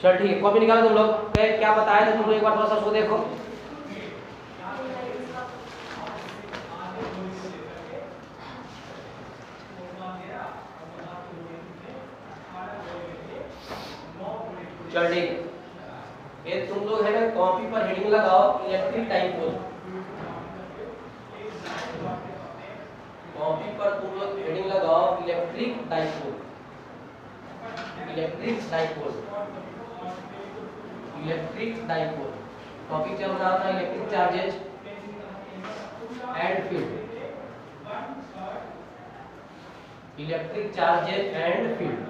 चल ठीक है, कॉपी निकालो तुम लोग। क्या बताया था तुम लोग, एक बार थोड़ा सा उसको देखो। चल ठीक, ये तुम लोग है ना कॉपी पर हेडिंग लगाओ इलेक्ट्रिक डाइपोल। कॉपी पर तुम लोग हेडिंग लगाओ electric dipole. Electric dipole, electric dipole. Topic चल रहा था electric charges and field. Electric charges and field,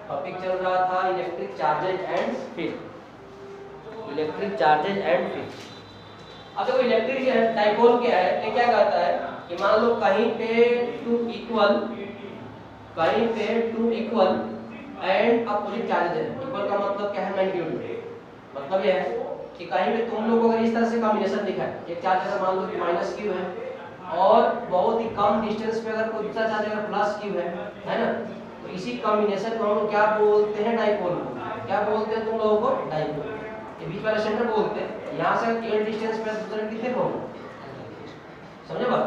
topic चल रहा था electric charges and field. Electric charges and field. अब देखो इलेक्ट्रिक डाइपोल क्या है, ये क्या कहता है कि मान लो कहीं पे टू इक्वल, कहीं पे two equal and opposite charges है। इक्वल का मतलब क्या है, मैग्नीट्यूड। मतलब ये है कि कहीं पे तुम लोग अगर इस तरह से कॉम्बिनेशन दिखा है, एक चार्ज अगर मान लो कि माइनस क्यू है और बहुत ही कम डिस्टेंस पे अगर कोई दूसरा चार्ज अगर प्लस क्यू है ना, तो इसी कॉम्बिनेशन को हम लोग क्या बोलते हैं, डाइपोल को। क्या बोलते हैं तुम लोगों को, डाइपोल। ये बीच वाला सेंटर बोलते हैं। यहाँ से एल डिस्टेंस पे दूसरे कितने को, समझे बात।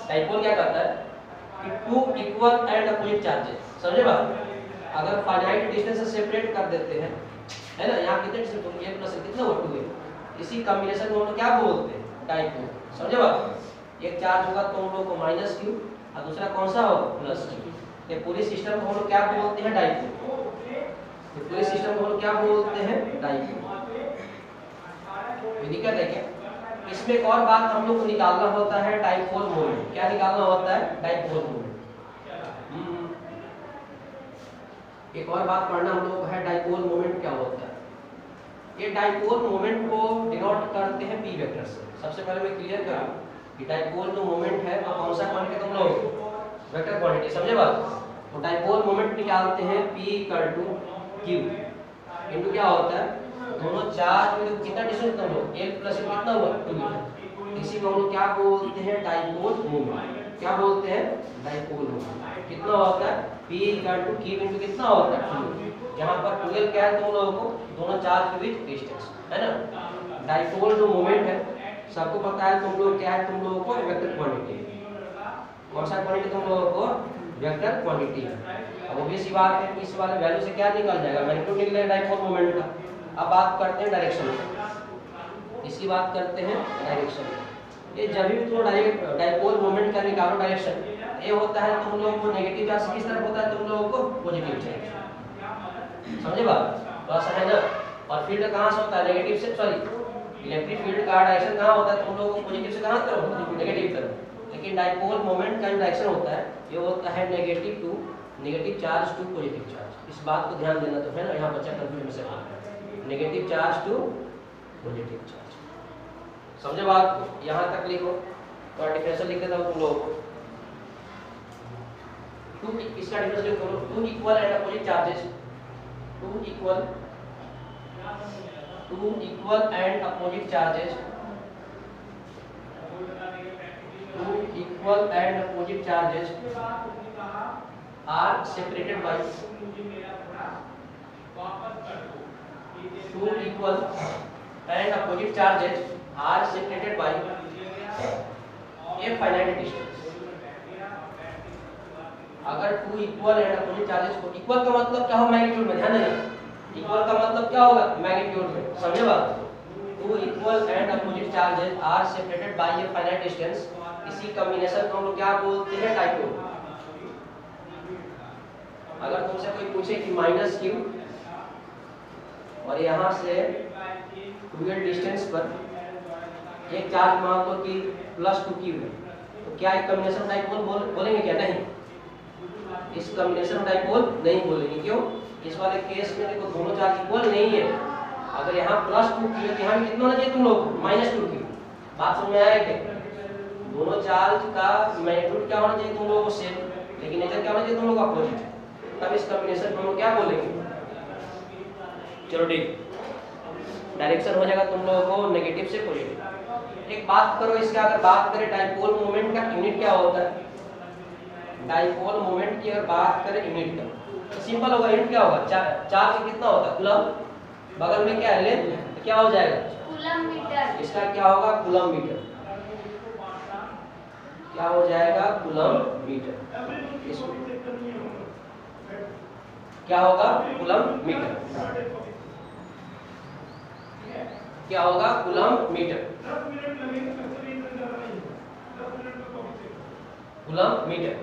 डाइपोल क्या करता है कि two equal and opposite charges, समझे बात। अगर फाइनाइट डिस्टेंस से सेपरेट कर देते हैं, है ना, यहाँ कितने डिस्टेंस हो, ये प्लस कितना हुआ, 2 है। इसी कॉम्बिनेशन को हम लोग क्या बोलते हैं, डाइपोल। समझे बात। एक चार्ज होगा तो हम लोग को माइनस क्यू और दूसरा कौन सा होगा, प्लस क्यू। ये पूरी सिस्टम को हम लोग क्या बोलते हैं, डाइपोल। ये पूरी सिस्टम को हम लोग क्या बोलते हैं, डाइपोल। दिक्कत है क्या? इसमें एक और बात हम लोग को निकालना होता है, डाइपोल मोमेंट। क्या निकालना होता है, डाइपोल मोमेंट। एक और बात पढ़ना हम लोग है, डाइपोल मोमेंट क्या होता है। ये डाइपोल मोमेंट को डिनोट करते हैं पी वेक्टर से। सबसे पहले मैं क्लियर करूं कि डाइपोल जो मोमेंट है वो कौन सा क्वांटिटी, तुम लोग वेक्टर क्वांटिटी, समझे बात। तो डाइपोल मोमेंट निकालते हैं P = Q इनटू क्या होता है, दोनों चार्ज में कितना डिस्टेंस, तुम लोग L + L कितना हुआ, 2 मीटर। इसी को हम लोग क्या बोलते हैं, डाइपोल मोमेंट। क्या बोलते हैं, डाइपोल मोमेंट। कितना होता है, P = Q इनटू कितना होता है, 2। यहाँ पर 2L क्या है तुम लोगों को, दोनों चार्ज के बीच डिस्टेंस, है ना। डाइपोल जो मोमेंट है सबको पता है, तुम लोग क्या है, तुम लोगों को वेक्टर क्वांटिटी। कौन सा क्वांटिटी, तुम लोगों को वेक्टर क्वांटिटी है। अब ऑब्वियस सी बात है, इस वाले वैल्यू से क्या निकल जाएगा, मैग्नीट्यूड निकलेगा डाइपोल मोमेंट का। अब बात करते हैं डायरेक्शन, इसकी बात करते हैं डायरेक्शन। ये जब भी तुम डाइपोल मोमेंट का निकालो डायरेक्शन, ये होता है तुम लोगों को नेगेटिव चार्ज किस तरफ होता है, तुम लोगों को पॉजिटिव चार्ज। समझे बात, थोड़ा सा है ना। और फील्ड कहाँ से होता है, नेगेटिव से, सॉरी इलेक्ट्रिक फील्ड का डायरेक्शन कहाँ होता है, तुम लोगों को पॉजिटिव से कहाँ तरफ, नेगेटिव तरफ। लेकिन डाइपोल मोमेंट का डायरेक्शन होता है, ये होता है negative charge to positive charge. इस बात को ध्यान देना तो है ना, यहाँ बच्चा कंफ्यूज से negative charge to positive charge. समझे बात, यहाँ तक लिखो। तो डिफरेंशियल लिख देता हूँ तुम लोगों को। इसका डिफरेंशियल लिखो, 2 equal and opposite charges, 2 equal and opposite charges, 2 equal and opposite charges are separated by 2 equal and opposite charges are separated by a finite distance। अगर 2 equal and opposite charges को, इक्वल का मतलब क्या हो, magnitude में, ध्यान देना। Equal का मतलब क्या होगा, मैग्नीट्यूड में, समझे बात। 2 equal and opposite charges are separated by a finite distance। इसी कॉम्बिनेशन को हम लोग क्या बोलते हैं, डाइपोल। अगर तुमसे कोई पूछे कि माइनस क्यू और यहाँ से 2L डिस्टेंस पर एक चार्ज मान लो कि +2Q है, तो क्या एक कॉम्बिनेशन डाइपोल बोलेंगे क्या, नहीं। इस कॉम्बिनेशन डाइपोल नहीं बोलेंगे। क्यों, इस वाले केस में देखो दोनों चार्ज इक्वल नहीं है। अगर यहाँ +2Q है तो यहाँ कितना होना चाहिए तुम लोग, -2Q। बात समझ में आया क्या? दोनों चार्ज का मैग्नीट्यूड क्या होना चाहिए तुम लोगों को, सेम, लेकिन नेचर क्या होना चाहिए तुम लोगों का, अपोजिट। तब इस कॉम्बिनेशन को हम लोग क्या बोलेंगे, चलो ठीक, डायरेक्शन हो जाएगा तुम लोगों को नेगेटिव से पॉजिटिव। एक बात करो, इसका अगर बात करें डाइपोल मोमेंट का यूनिट क्या होता है, डाइपोल मोमेंट की अगर बात करें यूनिट का तो सिंपल होगा, यूनिट क्या होगा, चार्ज कितना होता है कूलम, बगल में क्या है लेंथ, तो क्या हो जाएगा कूलम मीटर, इसका क्या होगा कूलम मीटर, क्या हो जाएगा कूलम मीटर, क्या होगा कूलम मीटर, क्या होगा कूलम मीटर, कूलम मीटर,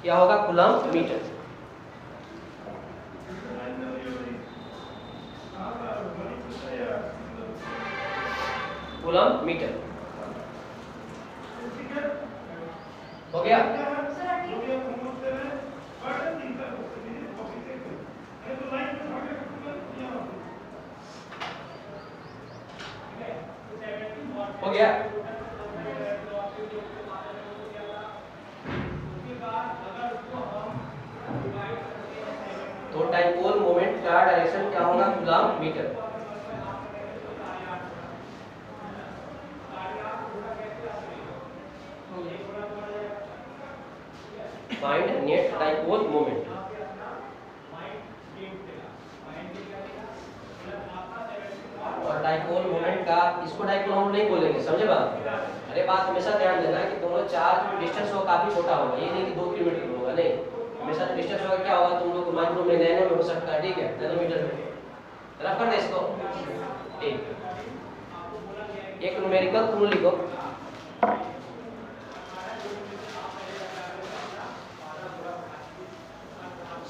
क्या होगा कूलम मीटर, कूलम मीटर, हो गया। हो गया। तो डाइपोल मोमेंट का डायरेक्शन क्या होगा coulomb metre. Find net dipole moment. और डाइपोल मोमेंट का, इसको डाइपोल हम नहीं बोलेंगे, समझे बात। अरे बात हमेशा ध्यान देना कि दोनों चार्ज में डिस्टेंस हो काफी छोटा होगा, ये नहीं कि 2 किलोमीटर होगा, नहीं, हमेशा डिस्टेंस होगा क्या होगा, तुम लोग माइक्रो में नैनो में हो सकता है, ठीक है, नैनोमीटर में रफ कर दे इसको, ठीक। एक न्यूमेरिकल तुम लिखो,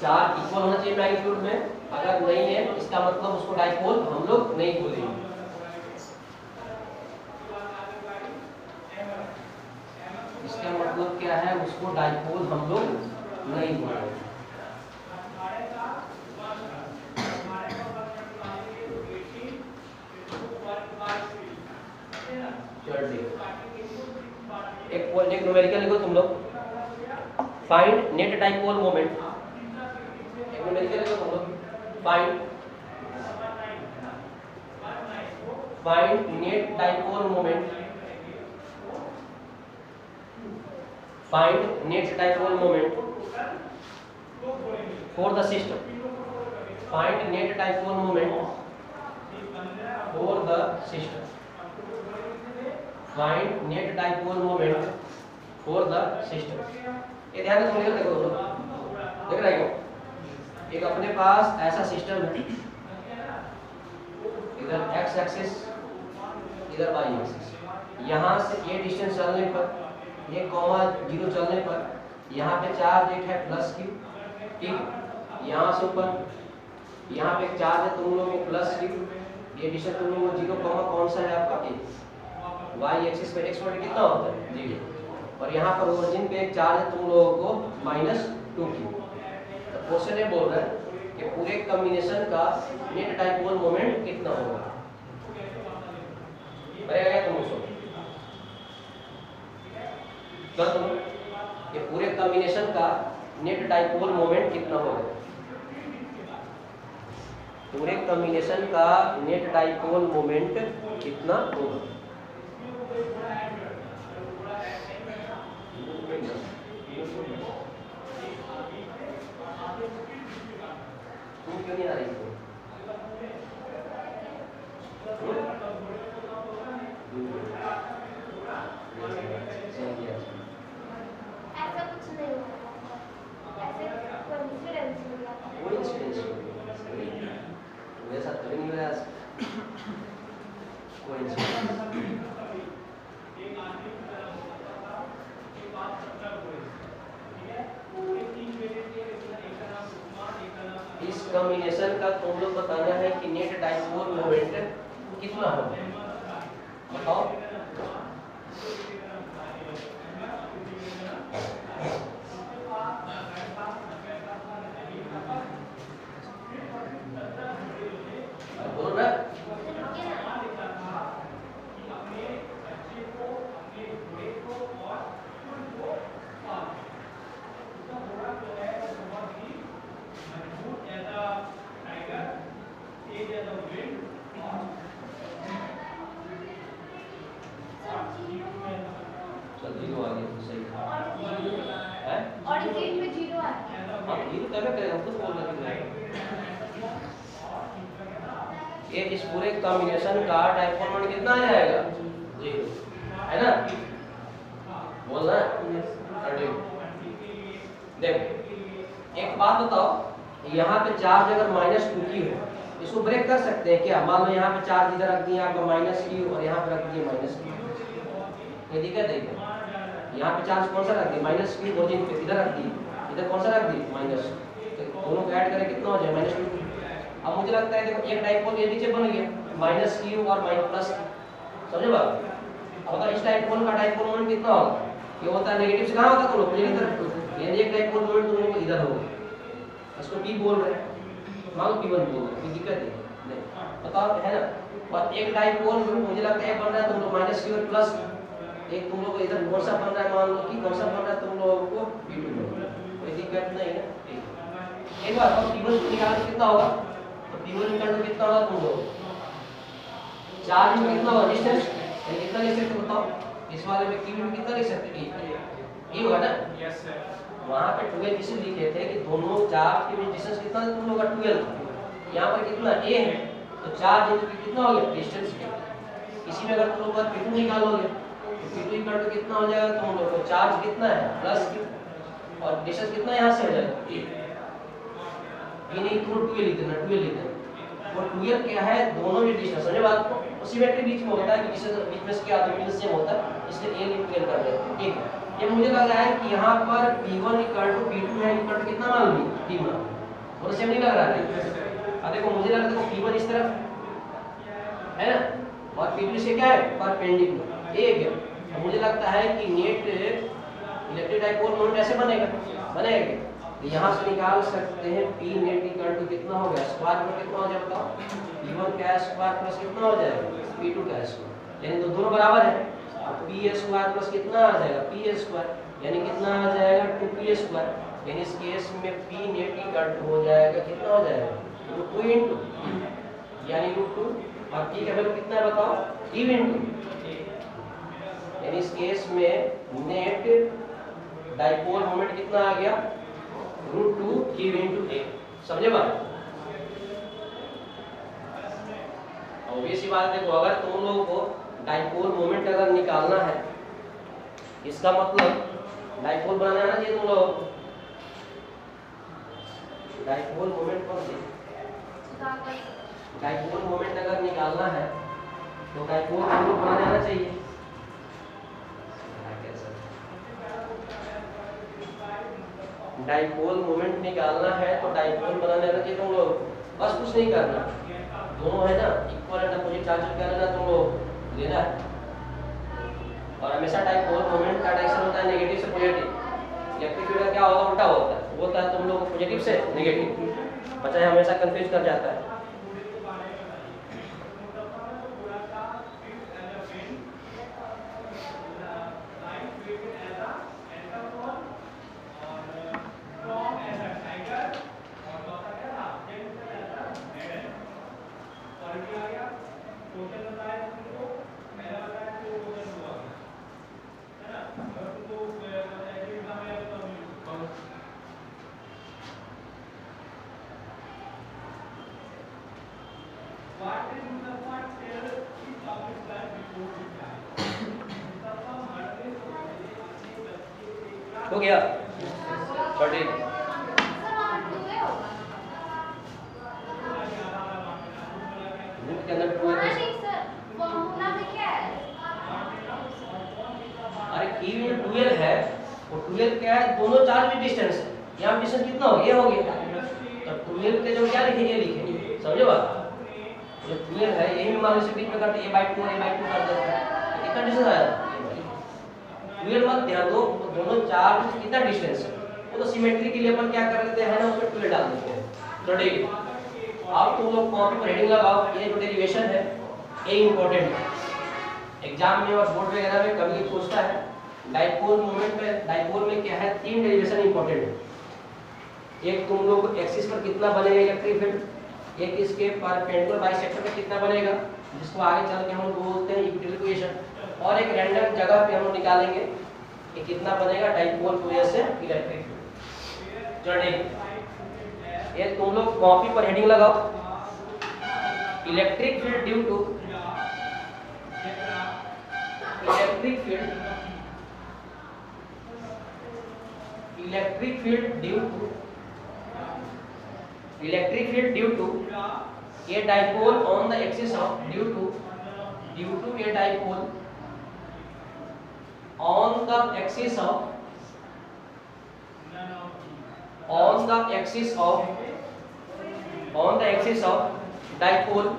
चार्ज इक्वल होना चाहिए मैग्नीट्यूड में, अगर नहीं है इसका मतलब उसको डाइपोल हम लोग नहीं बोलेंगे। इसका मतलब क्या है, उसको डाइपोल हम लोग नहीं बोलेंगे। एक न्यूमेरिकल लिखो तुम लोग, फाइंड नेट डाइपोल मोमेंट, एक न्यूमेरिकल लिखो तुम लोग, find net dipole moment, find net dipole moment for the system, find net dipole moment for the system, find net dipole moment for the system. ये ध्यान से सुनिए, देखो देख रहे हो, एक अपने पास ऐसा सिस्टम है, इधर एक्स एक्सिस इधर वाई एक्सिस, यहाँ से ये डिस्टेंस चलने पर, ये कॉमा 0 चलने पर यहाँ पे चार्ज एक है प्लस Q, ठीक, यहाँ से ऊपर यहाँ पे एक चार्ज है तुम लोगों को प्लस Q, ये डिस्टेंस तुम लोगों को 0 कॉमा कौन सा है आपका A, वाई एक्सिस पे x पर कितना होता है 0, और यहाँ पर ओरिजिन पे एक चार्ज है तुम लोगों को -2Q। तो क्वेश्चन ये बोल रहा है कि पूरे कॉम्बिनेशन का नेट डाइपोल मोमेंट कितना होगा, बताइए तुम उसको कर तुम, ये पूरे कॉम्बिनेशन का नेट डाइपोल मोमेंट कितना होगा, पूरे कॉम्बिनेशन का नेट डाइपोल मोमेंट कितना होगा। तुम क्यों नहीं आ रही हो? ऐसा कुछ नहीं होगा, ऐसे कॉन्फिडेंस हो जाता है, कोई इंसिडेंस मेरे साथ कभी नहीं हुआ, कोई इंसिडेंस। इस कॉम्बिनेशन का तुम लोग बताना है कि नेट डाइपोल मोमेंट कितना होगा, बताओ। बोलो ना, अब ये तो तब करेगा, हम कुछ बोल रहे हैं ये इस पूरे कॉम्बिनेशन का डाइपोल मोमेंट कितना आ जाएगा? 0, है ना? बोलना है। देखो एक बात बताओ, यहाँ पे चार्ज अगर -2q है, इसको ब्रेक कर सकते हैं क्या? मान लो यहाँ पे चार्ज इधर रख दिया आपका -q और यहाँ पे रख दिए -q, ये दिक्कत है क्या? यहाँ पे चार्ज कौन सा रख दिए? -q, ओरिजिन पे इधर रख दिए, इधर कौन सा रख दिए? -, तो दोनों को ऐड करें कितना हो जाए? -2। अब मुझे लगता है देखो एक डाइपोल ये नीचे बन गया -q और -, समझे बात? अब अगर इस डाइपोल का डाइपोल मोमेंट कितना होगा? ये होता है नेगेटिव से कहाँ होता है तुम लोग? इधर, यानी एक डाइपोल मोमेंट तुम लोग इधर होगा, इसको p बोल रहे हैं, मान लो p1 बोल रहे हैं, कोई दिक्कत नहीं, बताओ है ना? और एक डाइपोल मोमेंट मुझे लगता है बन रहा है तुम लोग -q और प्लस, एक तुम लोग इधर कौन सा बन रहा है? मान लो कि कौन सा बन रहा है तुम लोगों को? p2 बन रहा है, कोई दिक्कत नहीं है। एक बार अब p1 निकाल कितना होगा? तो p1 निकाल कितना होगा तुम लोग? चार्ज में कितना होगा? डिस्टेंस कितना लिख सकते बताओ? इस वाले में q में कितना लिख सकते? ये होगा ना? Yes sir. वहां पे 12 इसे लिखे थे कि दोनों चार्ज के बीच डिस्टेंस कितना है तुम लोग का? 12 था। यहां पर कितना a है, तो चार्ज इनटू कितना हो गया? डिस्टेंस। इसी में अगर तुम लोग p2 निकालोगे तो p2 इक्वल टू कितना हो जाएगा तुम लोग को? चार्ज कितना है? प्लस q और डिस्टेंस कितना यहां से हो जाएगा? a। ये नहीं तुम 12 लिख देना, 12 लिख देना। और 12 क्या है? दोनों में डिस्टेंस, समझे बात को? सिमेट्री बीच में होता है कि डिस्टेंस बीच में इसके आर्ग्यूमेंट सेम होता है, इसलिए a लिख कर देते हैं, ठीक है? ये मुझे लग रहा है कि यहाँ पर p1 इक्वल टू p2 है इक्वल टू कितना मान ली? p मान, और सेम नहीं लग रहा है? अब देखो मुझे लग रहा है देखो p1 इस तरफ है ना, और p2 से क्या है? परपेंडिकुलर, एक है। अब मुझे लगता है कि नेट इलेक्ट्रिक डाइपोल मोमेंट ऐसे बनेगा, तो यहाँ से निकाल सकते हैं p नेट इक्वल टू कितना हो गया? स्क्वायर में कितना हो जाए बताओ? p1 का स्क्वायर प्लस कितना हो जाएगा? p2 का स्क्वायर, यानी तो दोनों बराबर है। p स्क्वायर प्लस कितना आ जाएगा? p स्क्वायर, यानी कितना आ जाएगा? 2p स्क्वायर, यानी इस केस में p नेट इक्वल टू हो जाएगा कितना हो जाएगा? √2 इनटू, यानी √2, और p का वैल्यू कितना है बताओ? 3 इनटू, यानी इस केस में नेट डाइपोल मोमेंट कितना आ गया? √2 q इनटू a, समझे बात? ऑब्वियस सी बात है, देखो अगर तुम लोगों को डाइपोल मोमेंट अगर निकालना है, इसका मतलब डाइपोल बनाना है ना ये तुम लोग, डाइपोल मोमेंट कौन सी? डाइपोल मोमेंट अगर निकालना है तो डाइपोल मोमेंट बनाना आना चाहिए। डाइपोल मोमेंट निकालना है तो डाइपोल बनाने आना चाहिए तुम लोग, बस कुछ नहीं करना, दोनों है ना इक्वल एंड अपोजिट चार्ज क्या लेना तुम लोग? लेना है। और हमेशा डाइपोल मोमेंट का डायरेक्शन होता है नेगेटिव से पॉजिटिव, इलेक्ट्रिक फील्ड का क्या होगा? उल्टा होता है तुम लोग पॉजिटिव से नेगेटिव, बच्चा हमेशा कंफ्यूज कर जाता है। हो गया बर्थडे रूट के अंदर 2 है सर फॉर्मूला में क्या है? अरे q में 12 है और 12 क्या है? दोनों चार्ज में डिस्टेंस है, यहाँ डिस्टेंस कितना हो गया? हो गया, तो 12 के जो क्या लिखेंगे? लिखेंगे, समझे बात? जो 12 है यही मान से बीच में करते a/2 और a/2 कर देते हैं, तो कितना डिस्टेंस आया? 12 मत ध्यान दो, दोनों चार्ज कितना डिस्टेंस है, वो तो सिमेट्री के लिए अपन क्या कर लेते हैं ना, उसमें 12 डाल देते हैं। तो ठीक, आप तुम लोग कॉपी पर हेडिंग लगाओ, ये जो डेरिवेशन है ये इंपॉर्टेंट है, एग्जाम में और बोर्ड वगैरह में कभी पूछता है। डाइपोल मोमेंट में, डाइपोल में क्या है? 3 डेरिवेशन इंपॉर्टेंट है। एक तुम लोग एक्सिस पर कितना बनेगा इलेक्ट्रिक फील्ड, एक इसके परपेंडिकुलर बाइसेक्टर पे कितना बनेगा, जिसको आगे चल के हम लोग बोलते हैं इक्विटल इक्वेशन, और एक रैंडम जगह पे हम लोग निकालेंगे कि कितना बनेगा डाइपोल की वजह से इलेक्ट्रिक फील्ड। चलो ठीक, ये तुम लोग कॉपी पर हेडिंग लगाओ, electric field due to electric field due to a dipole on the axis of due to a dipole on the axis of dipole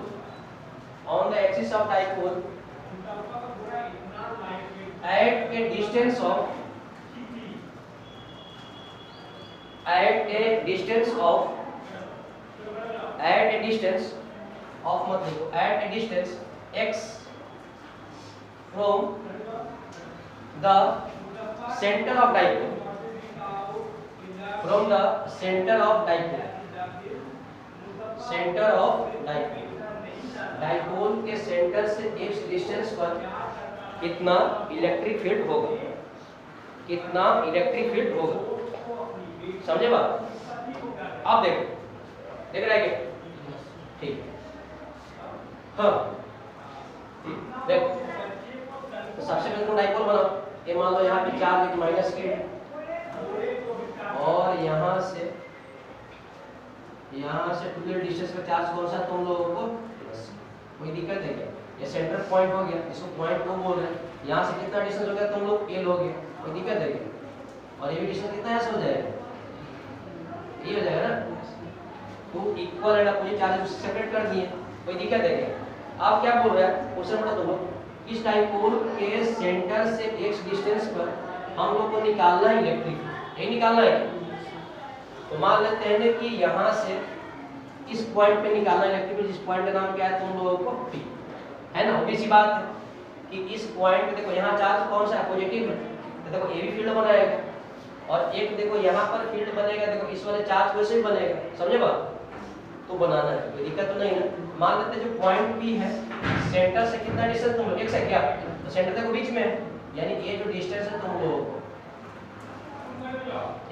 at a distance x from the center of dipole, dipole के centre से x distance पर कितना electric field होगा, समझे बात? आप देखो, देख रहे हैं क्या? ठीक, हाँ ठीक, देखो तो सबसे पहले तुम डाइपोल बनाओ। ये मान लो यहाँ पे चार्ज माइनस के और यहाँ से टोटल डिस्टेंस का चार्ज कौन सा तुम लोगों को प्लस, कोई दिक्कत है क्या? ये सेंटर पॉइंट हो गया, इसको पॉइंट 2 बोल रहे हैं। यहाँ से कितना डिस्टेंस हो गया तुम लोग ए लोगे, कोई दिक्कत है क्या? और ये भी डिस्टेंस कितना ऐसा हो जाएगा, ये हो जाएगा ना, तो इक्वल है ना, मुझे चार्जेस सेपरेट कर दिए, कोई दिक्कत है क्या? आप क्या बोल रहे हैं क्वेश्चन बता दो, इस डाइपोल के सेंटर से x डिस्टेंस पर हम लोग को निकालना है इलेक्ट्रिक, यही निकालना है। तो मान लेते हैं कि यहाँ से इस पॉइंट पे निकालना इलेक्ट्रिक, जिस पॉइंट का नाम क्या है तुम लोगों को P, है ना? obvious सी बात है कि इस पॉइंट पे देखो यहाँ चार्ज कौन सा है, पॉजिटिव है, तो देखो ये भी फील्ड बनाएगा और एक देखो यहाँ पर फील्ड बनेगा, देखो इस वाले चार्ज वैसे ही बनेगा, समझे बात? तो बनाना है, कोई दिक्कत तो नहीं ना। मान लेते हैं जो पॉइंट P है सेंटर से कितना डिस्टेंस तुम लोग, x है क्या? तो सेंटर देखो बीच में है, यानी ये जो डिस्टेंस है तुम लोगों को,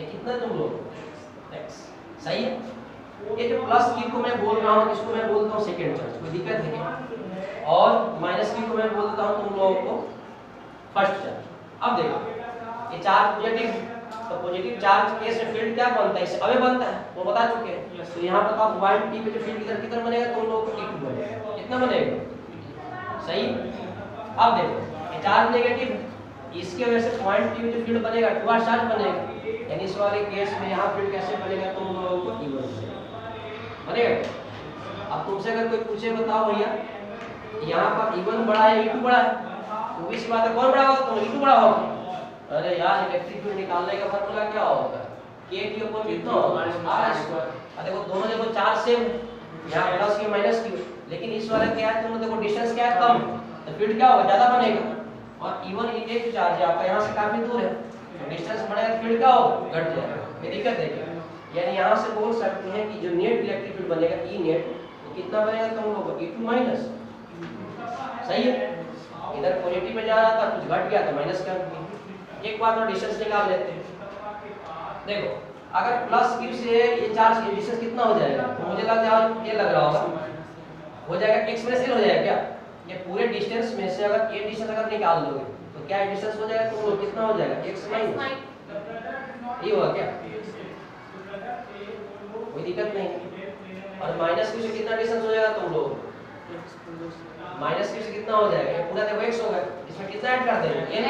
ये कितना तुम लोग x, सही है? ये जो प्लस q को मैं बोल रहा हूँ, इसको मैं बोलता हूँ सेकंड चार्ज, कोई दिक्कत है क्या? और माइनस q को मैं बोलता हूँ तुम लोगों को फर्स्ट चार्ज। अब देखो ये चार्ज पॉजिटिव, तो पॉजिटिव चार्ज के से फील्ड क्या बनता है, इससे अवे बनता है, वो बता चुके हैं। तो यहाँ पर आप पॉइंट P पे जो फील्ड किधर बनेगा तुम लोगों को E2 बनेगा, कितना बनेगा, सही? अब देखो ये चार्ज नेगेटिव है, इसके वजह से पॉइंट P पे जो फील्ड बनेगा 2 चार्ज बनेगा, यानी इस वाले केस में यहाँ फील्ड कैसे बनेगा तुम लोगों को E1 बनेगा। अब तुमसे अगर कोई पूछे बताओ भैया यहाँ पर E1 बड़ा है E2 बड़ा है, तो इसी बात है कौन बड़ा होगा, तुम E2 बड़ा होगा। अरे यार इलेक्ट्रिक फील्ड निकालने का फार्मूला क्या होगा, k की ऊपर कितना होगा r स्क्वायर। देखो दोनों देखो चार्ज सेम, यहाँ प्लस q माइनस q, लेकिन इस वाले क्या है तुम देखो डिस्टेंस क्या है कम, तो फील्ड क्या होगा ज्यादा बनेगा। और E1 एक चार्ज है आपका यहाँ से काफी दूर है, तो डिस्टेंस बढ़ेगा तो फील्ड क्या होगा, घट जाएगा, कोई दिक्कत है क्या? यानी यहाँ से बोल सकते हैं कि जो नेट इलेक्ट्रिक फील्ड बनेगा E नेट, तो कितना बनेगा तुम लोगों को E2 माइनस, सही है? इधर पॉजिटिव में जा रहा था, कुछ घट गया तो माइनस कर दिया। एक बार और डिस्टेंस निकाल लेते हैं, देखो अगर प्लस q से ये चार्ज की डिस्टेंस कितना हो जाएगा, तो मुझे लग रहा होगा हो जाएगा x में से हो जाएगा क्या, ये पूरे डिस्टेंस में से अगर ये डिस्टेंस अगर निकाल लोगे तो क्या डिस्टेंस हो जाएगा तुम लोग, कितना हो जाएगा x माइनस, ये होगा क्या, कोई दिक्कत नहीं। और माइनस q से कितना डिस्टेंस हो जाएगा तुम लोग, माइनस q से कितना हो जाएगा, पूरा देखो x होगा, इसमें कितना ऐड कर देंगे,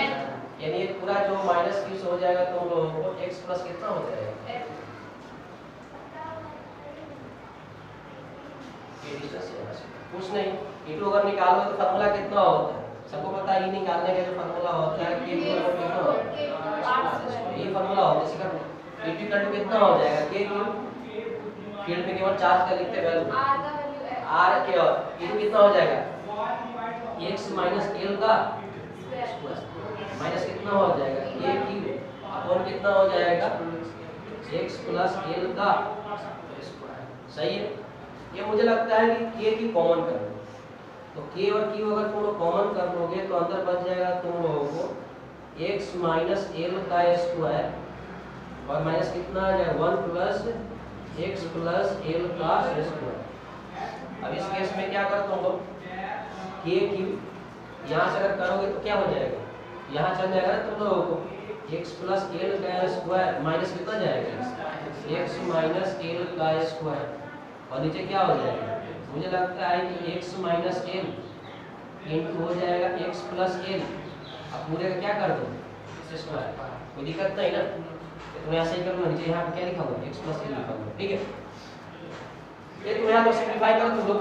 यानी ये पूरा जो माइनस q से हो जाएगा तुम लोगों को x प्लस कितना हो जाएगा, ये डिस्टेंस है कुछ नहीं। E2 अगर निकालोगे तो फार्मूला कितना होता है, सबको पता है, E निकालने का जो फार्मूला होता है कि कितना होता है, ये फार्मूला होता है। इसका E2 कितना हो जाएगा, k फील्ड में केवल चार्ज का लिखते वैल्यू r के, और E2 कितना हो जाएगा x माइनस l का माइनस कितना हो जाएगा a क्यूब अपॉन कितना हो जाएगा x प्लस l का स्क्वायर, सही है? ये मुझे लगता है कि k की कॉमन कर लो, तो k और q अगर तुम लोग कॉमन कर लोगे तो अंदर बच जाएगा तुम लोगों को x माइनस l का स्क्वायर और माइनस कितना आ जाएगा 1 प्लस x प्लस l का स्क्वायर। अब इस केस में क्या करता हूँ k क्यूब, यहाँ से अगर करोगे तो क्या हो जाएगा, यहाँ चल जाएगा ना तुम लोगों को x प्लस l का स्क्वायर माइनस कितना जाएगा x माइनस l का स्क्वायर, और नीचे क्या हो जाएगा, मुझे लगता है कि x माइनस l इंटू हो जाएगा x प्लस l। अब पूरे का क्या कर दो स्क्वायर, कोई दिक्कत नहीं ना, तुम्हें ऐसे ही करना, नीचे यहाँ पे क्या लिखा हुआ x प्लस l लिखा हुआ, ठीक है। ये तुम यहाँ पर सिंपलीफाई करो तुम लोग,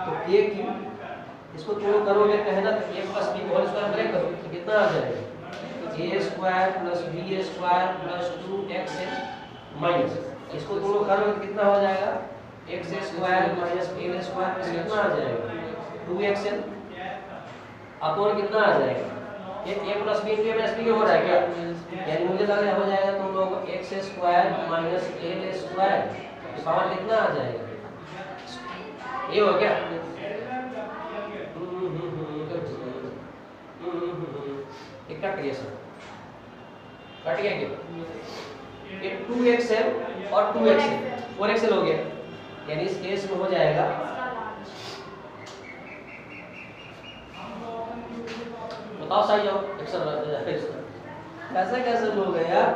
तो a क्यूब इसको तुम लोग करोगे तो है ना, तो a plus b whole square break करो तो कितना आ जाएगा a square plus b square plus 2xl minus, इसको तुम लोग करोगे तो कितना हो जाएगा x square minus l square plus कितना आ जाएगा 2xl अपॉन कितना आ जाएगा ये a plus b into a minus b हो रहा है क्या, यानी मुझे लग रहा हो जाएगा तुम लोग x square minus l square power कितना आ जाएगा, ये हो गया। ये कट गया सर, कट गया क्या, ये 2xl और 2xl 4xl हो गया, यानी इस केस में हो जाएगा बताओ सही जाओ कैसे कैसे लोग हैं यार,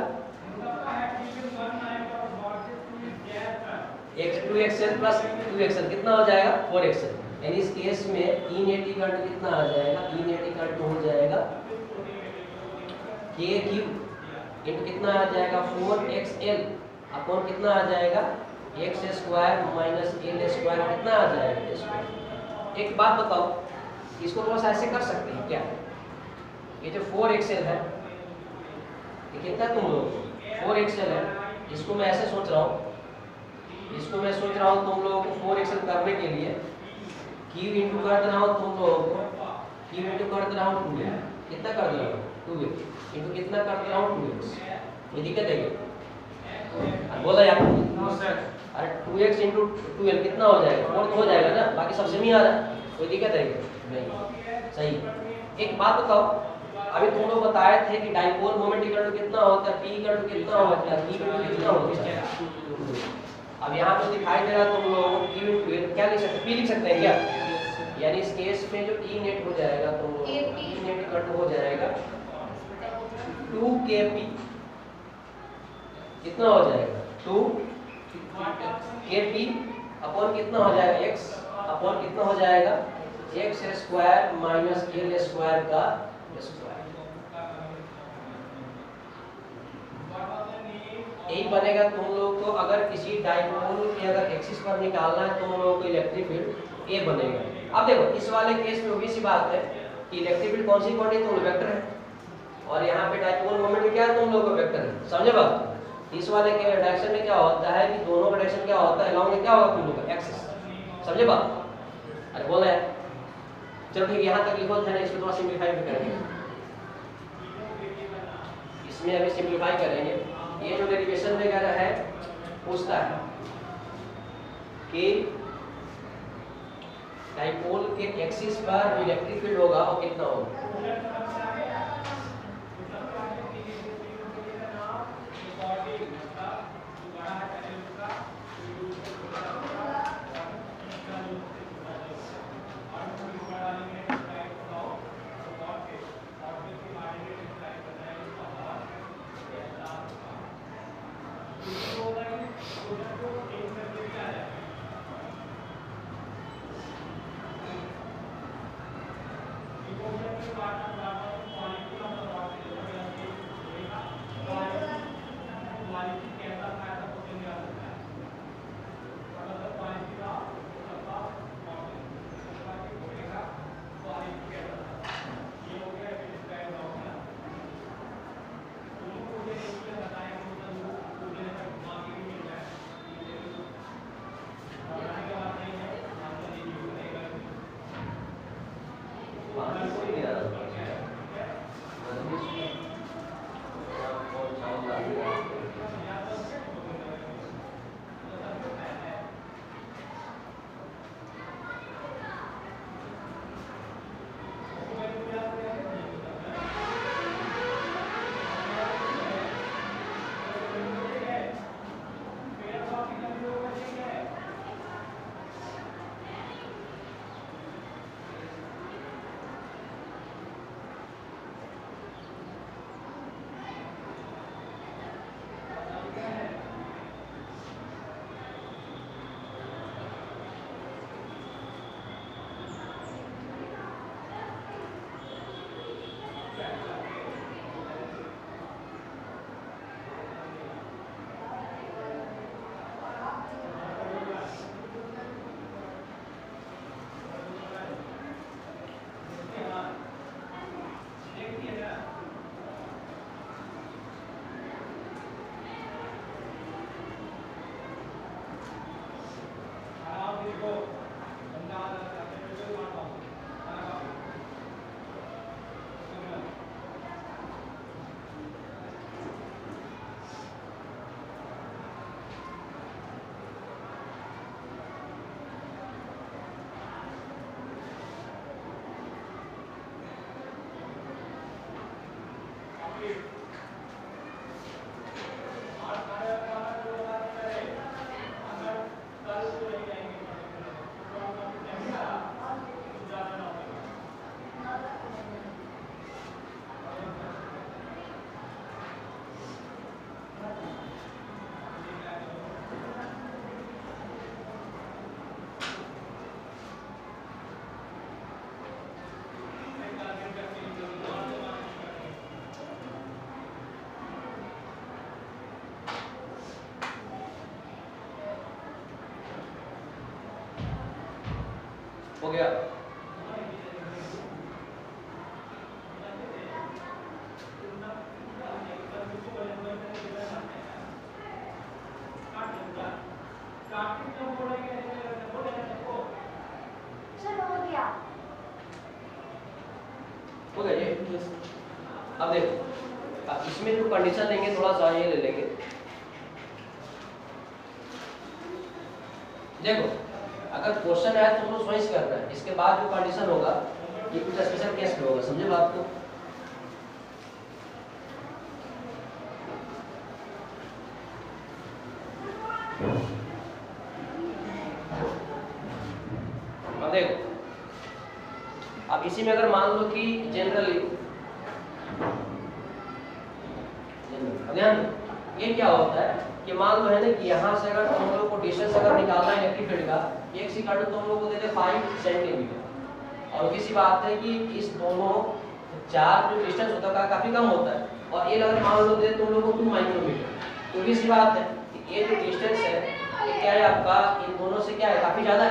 x2xl प्लस 2xl कितना हो जाएगा 4xl, यानी इस केस में E-net इक्वल टू कितना आ जाएगा, E-net इक्वल टू हो जाएगा k क्यूब इंटू कितना आ जाएगा 4xl अपॉन कितना आ जाएगा x square minus l square कितना आ जाएगा स्क्वायर। एक बात बताओ, इसको थोड़ा सा ऐसे कर सकते हैं क्या, ये जो 4xl है ये कितना तुम लोग 4xl है, इसको मैं ऐसे सोच रहा हूँ, इसको मैं सोच रहा हूँ तुम लोगों को 4xl करने के लिए क्यूब इंटू कर रहा हूँ, तुम लोगों को क्यूब इंटू कर रहा हूँ 2x, कितना कर रहा हूँ 2x इंटू कितना कर रहा हूँ 2x, ये दिक्कत है क्या, बोला यार अरे 2x इंटू 2l कितना हो जाएगा 4 तो हो जाएगा ना, बाकी सब सेम ही आ रहा है, कोई दिक्कत है क्या नहीं, सही। एक बात बताओ, अभी तुम लोग बताए थे कि डाइपोल मोमेंट इक्वल टू कितना होता है, p इक्वल टू कितना होता है, p इक्वल टू कितना होता है, अब यहाँ पे दिखाई दे रहा है तुम लोगों को q इंटू l क्या लिख सकते हैं, p लिख सकते हैं क्या, यानी इस केस में जो E-net हो जाएगा तुम लोग E-net इक्वल टू हो जाएगा 2kp, कितना हो जाएगा 2kp अपॉन कितना हो जाएगा x अपॉन कितना हो जाएगा x square minus l square का स्क्वायर, यही बनेगा तुम लोग को। अगर किसी डाइपोल के अगर एक्सिस पर निकालना है तुम लोगों को इलेक्ट्रिक फील्ड A बनेगा। अब देखो इस वाले केस में भी सी बात है कि इलेक्ट्रिक फील्ड कौन सी क्वांटिटी तुम वेक्टर है, और यहाँ पे डाइपोल मोमेंट क्या है तुम लोगों का वेक्टर है, समझे बात। इस वाले के डायरेक्शन में क्या होता है कि दोनों का डायरेक्शन क्या होता है, अलॉन्ग में क्या होगा तुम लोग का एक्सिस, समझे बात। अरे बोल रहे हैं, चलो ठीक है यहाँ तक लिखो है ना, इसको थोड़ा सिंप्लीफाई भी करेंगे, इसमें अभी सिंप्लीफाई करेंगे। ये जो डेरिवेशन वगैरह है पूछता है कि डाइपोल के एक्सिस पर इलेक्ट्रिक फील्ड होगा और कितना होगा, गया। हो गया ये। अब देखो, अब इसमें जो कंडीशन लेंगे थोड़ा सा ये ले लेंगे। देखो अगर क्वेश्चन है तो उसको चॉइस करना है, इसके बाद जो कंडीशन होगा ये कुछ स्पेशल केस में होगा, समझे बात को। अब देखो, अब इसी में अगर मान लो कि जनरली ध्यान दो, ये क्या होता है कि मान लो है ना कि यहाँ से अगर तुम लोग को डिस्टेंस अगर निकालना है इलेक्ट्रिक फील्ड का, एक सिकंड तुम लोग को दे दे 5 सेंटीमीटर, और किसी बात है कि इस दोनों चार जो डिस्टेंस होता है काफी कम होता है, और ये अगर मान लो दे तुम लोग को 2 माइक्रोमीटर, तो किसी बात है कि ये जो डिस्टेंस है ये क्या है आपका इन दोनों से क्या है काफी ज्यादा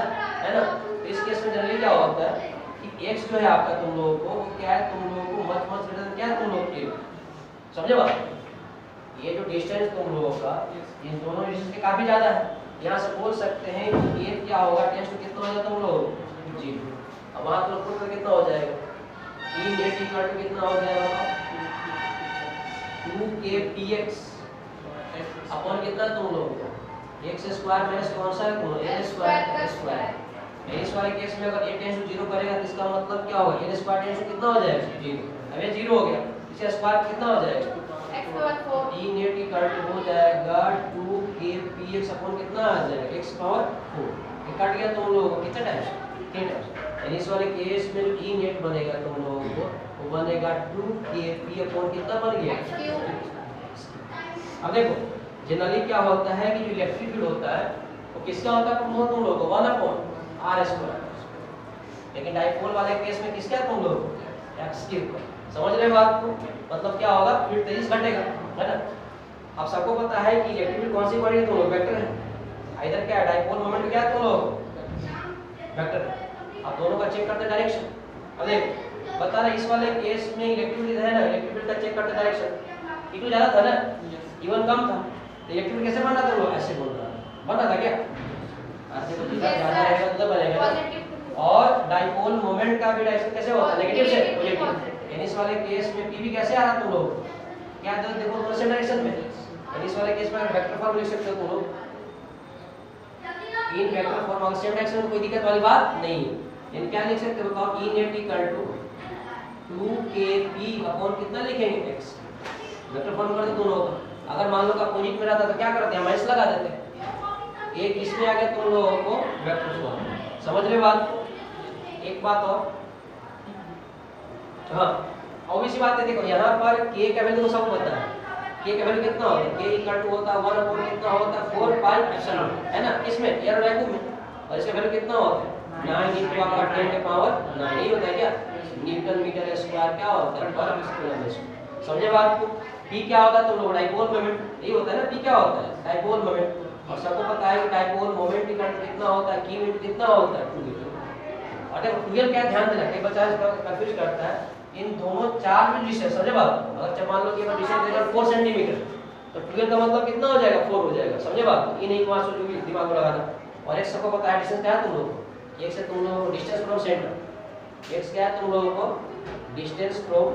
है ना। तो इस केस में जनरली क्या होता है कि x जो है आपका तुम लोगों को वो क्या है, तुम लोगों को मच मच ग्रेटर क्या है तुम लोग के, समझे बात। ये जो डिस्टेंस तुम लोगों का इन दोनों डिस्टेंस के काफी ज्यादा है, यहाँ से बोल सकते हैं कि ये क्या होगा टेंस टू कितना हो जाता तुम लोग 0। अब वहाँ तो पुट कितना हो जाएगा, e नेट इक्वल टू कितना हो जाएगा 2kpx अपॉन कितना तुम लोगों को x स्क्वायर माइनस कौन सा है a स्क्वायर। इस वाले केस में अगर a टेंस टू 0 करेगा तो इसका मतलब क्या होगा a स्क्वायर टेंस टू कितना हो जाएगा 0। अब ये 0 हो गया, इसका स्क्वायर कितना हो जाएगा e नेट इक्वल टू हो जाएगा 2kpx अपॉन कितना आ जाएगा x पावर 4। ये कट गया तुम लोगों को कितना टाइम्स 3 टाइम्स। यानी इस वाले केस में जो e नेट बनेगा तुम लोगों को वो बनेगा 2kp अपॉन कितना बन गया। अब देखो जनरली क्या होता है कि जो इलेक्ट्रिक फील्ड होता है वो किसका होता है तुम लोगों को 1 अपॉन r स्क्वायर, लेकिन डाइपोल वाले केस में किसका है तुम लोग x क्यूब। समझ रहे हो बात को, मतलब क्या होगा फील्ड तेजी से घटेगा है ना। अब सबको पता है कि इलेक्ट्रिक फील्ड कौन सी बॉडी है तुम लोग वेक्टर है, इधर क्या है डाइपोल मोमेंट क्या है तुम लोग वेक्टर है। अब दोनों का चेक करते डायरेक्शन। अब देखो बता रहा इस वाले केस में इलेक्ट्रिक फील्ड है ना, इलेक्ट्रिक फील्ड का चेक करते डायरेक्शन इक्वल ज्यादा था ना, इवन कम था, तो इलेक्ट्रिक फील्ड कैसे बना तुम लोग ऐसे बोल रहा है बना था क्या ऐसे, तो जितना ज्यादा रहेगा उतना बनेगा। और डाइपोल मोमेंट का भी डायरेक्शन कैसे होता है नेगेटिव से पॉजिटिव। यानी इस वाले केस में पी भी कैसे आ रहा तुम लोग क्या तो देखो दोनों से डायरेक्शन में। यानी इस वाले केस में वेक्टर फॉर्म लिख सकते हो तुम लोग इन वेक्टर फॉर्म और सेम डायरेक्शन में कोई दिक्कत वाली बात नहीं है। यानी क्या लिख सकते हो बताओ e net equal to 2kp upon कितना लिखेंगे x, वेक्टर फॉर्म कर दे दोनों का। अगर मान लो का अपोजिट में रहता तो क्या करते हैं माइनस लगा देते, एक इसमें आ गया तुम लोगों को वेक्टर फॉर्म। समझ रहे बात। एक बात और हाँ ऑब्वियस बात है, देखो यहाँ पर k का वैल्यू सबको पता है, k का वैल्यू कितना होता है k इक्वल टू होता है 1 अपॉन कितना होता है 4 पाई एप्सिलॉन है ना, इसमें एयर वैक्यूम में, और इसका वैल्यू कितना होता है 9 into आपका 10 के पावर 9 ही होता है क्या न्यूटन मीटर स्क्वायर क्या होता है पर स्क्वायर। समझे बात को। p क्या होता है तुम लोग डाइपोल मोमेंट यही होता है ना, p क्या होता है डाइपोल मोमेंट, और सबको पता है कि डाइपोल मोमेंट इक्वल टू कितना होता है q into कितना होता है 2 मीटर। और देखो ट्वेल्व क्या ध्यान देना, कई बच्चा इसका कंफ्यूज करता है इन दोनों चार में डिस्टेंस। समझे बात। अगर मान लो कि अगर डिस्टेंस देगा 4 सेंटीमीटर तो 12 का मतलब कितना हो जाएगा 4 हो जाएगा। समझे बात। ये नहीं पास जो भी दिमाग में लगाना। और x सबको पता है डिस्टेंस क्या है तुम लोगों को, x से तुम लोगों को डिस्टेंस फ्रॉम सेंटर, x क्या है तुम लोगों को distance from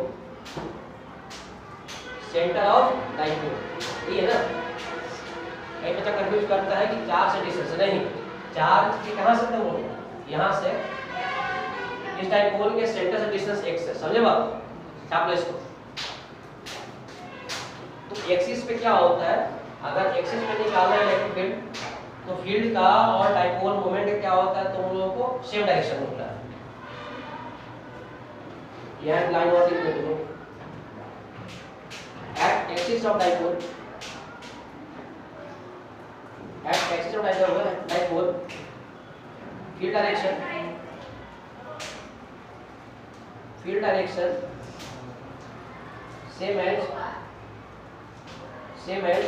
centre of dipole, ये है ना। कई बच्चा कंफ्यूज करता है कि 4 से डिस्टेंस नहीं, 4 के कहां से तुम लोग यहां से इस डाइपोल के सेंटर से डिस्टेंस x है। समझे बात। छाप लो इसको। तो एक्सिस पे क्या होता है, अगर एक्सिस पे निकालना है इलेक्ट्रिक फील्ड तो फील्ड का और डाइपोल मोमेंट का क्या होता है तुम लोगों को सेम डायरेक्शन होता है। यह लाइन और लिख दो at axis of dipole, at axis of dipole field direction same as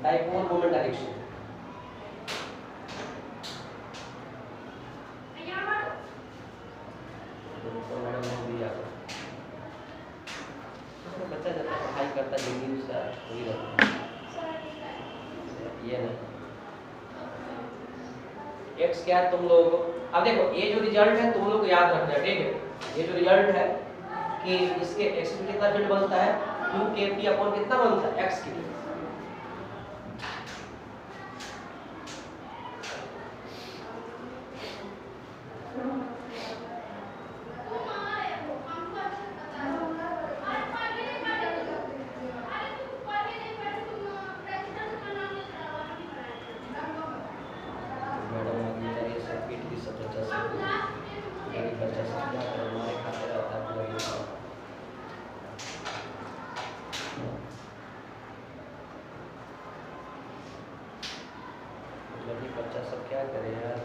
dipole moment direction। नहीं उसका वही रखना ये ना x क्या है तुम लोगों को। अब देखो ये जो रिजल्ट है तुम लोग को याद रखना है, ठीक है। ये जो रिजल्ट है कि इसके x में कितना फील्ड बनता है 2kp अपॉन कितना बनता है x की। बच्चा सब क्या करे यार,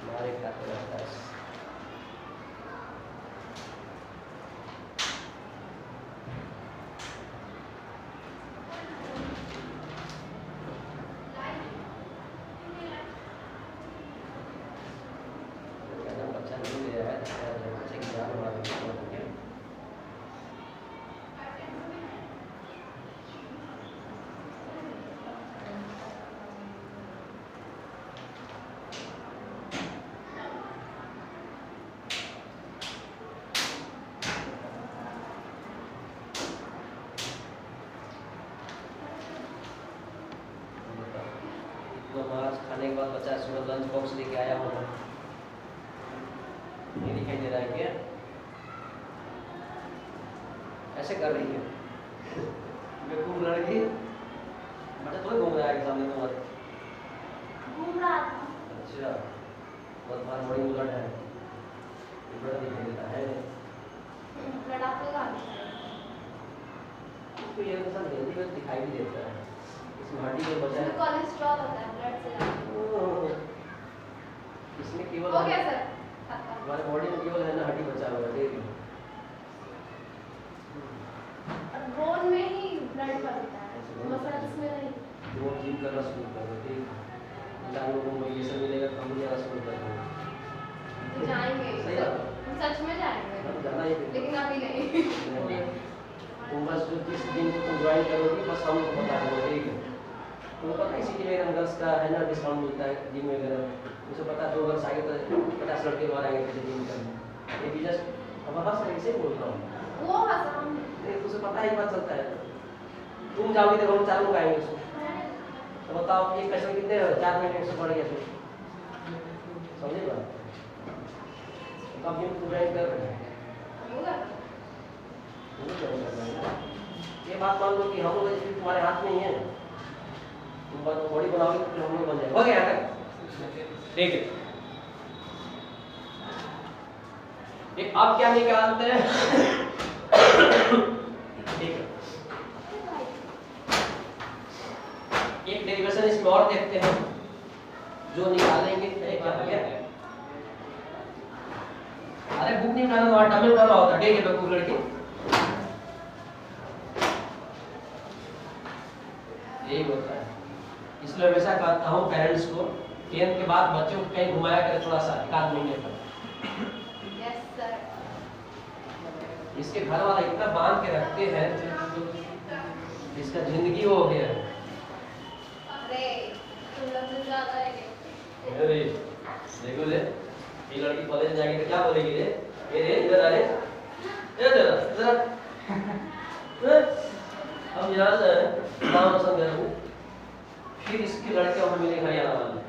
हमारे खाते रहता है। बच्चा नहीं ले रहा है, बच्चे की जान मार दी है। नमाज खाने के बाद बच्चा सुबह लंच बॉक्स लेके आया होगा, ये दिखाई दे रहा है क्या? ऐसे कर रही है बेवकूफ लड़की। बच्चा थोड़ा घूम रहा है सामने तुम्हारे, घूम रहा था। अच्छा बहुत बार बड़ी उलट है, बड़ा दिखाई देता है। लड़ाके का तो ये इंसान हेल्दी वेल्थ दिखाई भी देता है, इसमें हड्डी के बचा है, कोलेस्ट्रॉल होता है ब्लड से ज्यादा। इसमें केवल हो गया सर हमारे बॉडी में केवल है ना हड्डी बचा हुआ है, देख लो। और बोन में ही ब्लड बनता है, मसल्स में नहीं। वो जिम करना शुरू कर दो, ठीक है। लोगों को मोटिवेशन मिलेगा, कम जाना शुरू कर दो। तो जाएंगे सही बात है। हम सच में जाएंगे, हम जाना ही है। लेकिन अभी नहीं। तुम बस जो जिस दिन तुम ज्वाइन करोगी बस हमको बता दो, ठीक है। तुमको पता है इसी लिए गर्ल्स का है ना डिस्काउंट मिलता है जिम वगैरह, मुझे पता है 2 गर्ल्स आएंगे तो 50 लड़के और आएंगे कैसे जिम करने। ये भी जस्ट अब बस ऐसे बोल रहा हूँ, वो आसान है। नहीं तुझे पता ही पता चलता है। तुम जाओगी तो हम 4 लोग आएंगे उसमें, तो बताओ एक पैसे कितने 4 मिनट से पड़ गया तो समझे बात। कब जिम तुम ज्वाइन कर रहे हैं होगा ये बात मान लो कि हम लोग जैसे तुम्हारे हाथ में ही है, तुम बॉडी बनाओगे तो फिर हम लोग बन जाएंगे। हो गया तक ठीक है। एक अब क्या निकालते हैं ठीक है, एक डेरिवेशन इसमें और देखते हैं जो निकालेंगे। क्या हो गया? अरे बुक नहीं उठाना, वहां डबल डाला होता, ठीक है बेवकूफ लड़की। यही होता है, इसलिए हमेशा कहता हूँ पेरेंट्स को 10th के बाद बच्चों को कहीं घुमाया करें थोड़ा सा, 1 महीने तक। Yes sir. इसके घर वाला इतना बांध के रखते हैं, इसका जिंदगी हो गया। अरे तुम लोग से ज्यादा है। अरे देखो ले, ये लड़की कॉलेज जाएगी तो क्या बोलेगी रे? ये रे इधर आ रे, इधर हम यहाँ से नाम रोशन करेंगे, फिर इसके लड़के हमें मिलेंगे हरियाणा वाले,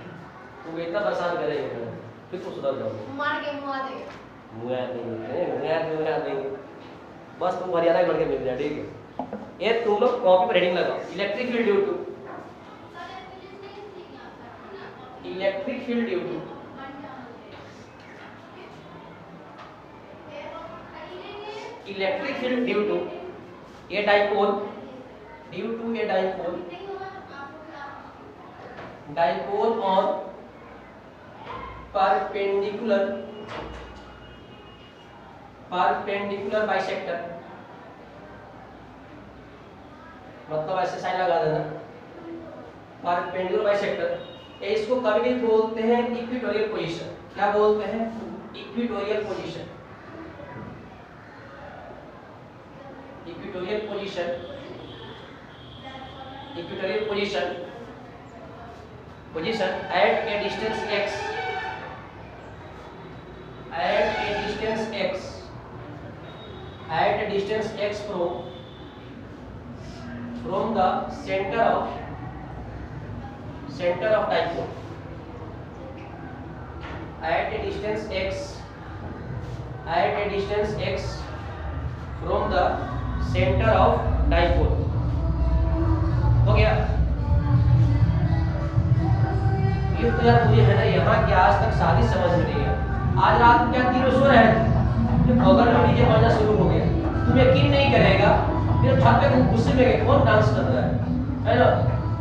तुम इतना परेशान करेंगे फिर तो सुधर जाओगे। मार के मुआ देंगे, मुँह देंगे, बस तुम हरियाणा के लड़के मिल जाए, ठीक है। ये तुम लोग कॉपी पर हेडिंग लगाओ, electric field due to electric field due to electric field due to a dipole due to a dipole on perpendicular bisector, मतलब ऐसे साइन लगा देना, परपेंडिकुलर बाइसेक्टर। इसको कभी भी बोलते हैं इक्वेटोरियल पोजीशन। क्या बोलते हैं? Equatorial position. Equatorial position equatorial position at a distance x, at a distance x from the center of dipole, at a distance x from the center of dipole। हो गया? ये तो यार मुझे है ना यहाँ के आज तक शादी समझ में नहीं है। आज रात को क्या तीनों सो रहे थे, जब बगल में डीजे बजना शुरू हो गया, तुम यकीन नहीं करेगा, मेरे छत पे गुस्से में गए, कौन डांस कर रहा है ना?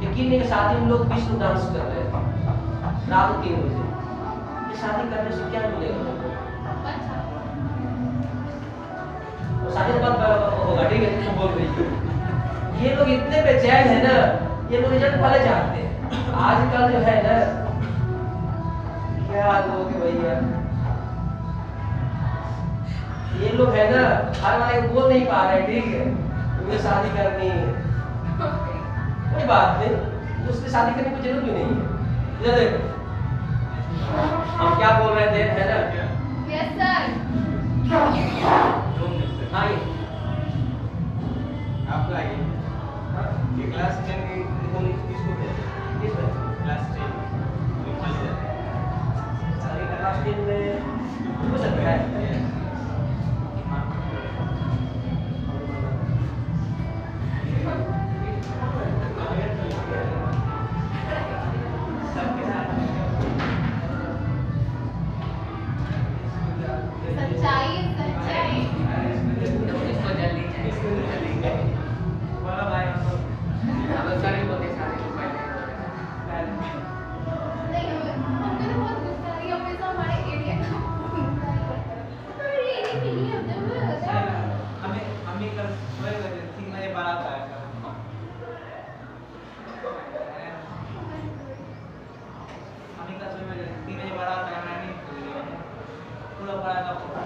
यकीन नहीं, शादी में लोग विष्णु डांस कर रहे हैं रात को 3 बजे। ये शादी करने से क्या मिलेगा? शादी के बाद होगा, ठीक है? तुम बोल रही हो ये लोग इतने बेचैन है ना, ये लोग रिजल्ट पहले चाहते हैं। आजकल जो है ना, क्या लोगे भैया, ये लोग है ना हर वाले को बोल नहीं पा रहे, ठीक है? मुझे शादी करनी है, कोई बात नहीं, उससे शादी करने की जरूरत भी नहीं है। इधर देखो, हम क्या बोल रहे थे, है ना? Yes sir. आइए, आप आइए। ये क्लास 10 की किसको कहते हैं? किस में? क्लास 10 सारी क्लास 10 में हो सकता है। पूरा